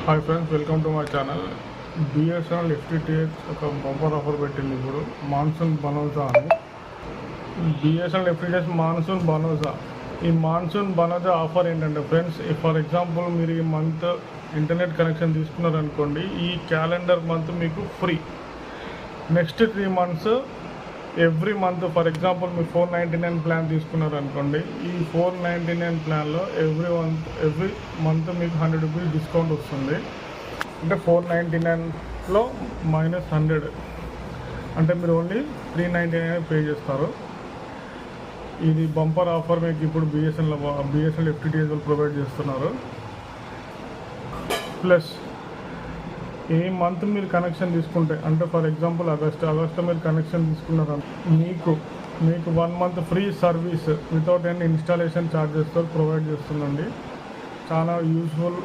Hi friends, welcome to my channel. BSNL FTTH ఒక bumper offer పెట్టింది ఇప్పుడు, monsoon bonanza అని. BSNL FTTH monsoon bonanza. ఈ monsoon bonanza offer ఏంటంటే friends, for example మీరు ఈ మంత్ ఇంటర్నెట్ కనెక్షన్ తీసుకున్నారనుకోండి, ఈ క్యాలెండర్ మంత్ మీకు free. Next 3 months every month, for example మీరు 499 ప్లాన్ తీసుకున్నారనుకోండి, ఈ 499 ప్లాన్లో ఎవ్రీ మంత్ మీకు 100 రూపీస్ డిస్కౌంట్ వస్తుంది. అంటే 499లో -100 అంటే మీరు ఓన్లీ 399 పే చేస్తారు. ఇది బంపర్ ఆఫర్ మీకు ఇప్పుడు బిఎస్ఎన్ఎల్ ఎఫ్టిటిహెచ్ ప్రొవైడ్ చేస్తున్నారు. ప్లస్ ఏ మంత్ మీరు కనెక్షన్ తీసుకుంటే, అంటే ఫర్ ఎగ్జాంపుల్ ఆగస్ట్లో మీరు కనెక్షన్ తీసుకున్నారు, మీకు 1 month free service without any installation ఛార్జెస్తో ప్రొవైడ్ చేస్తుందండి. చాలా యూస్ఫుల్.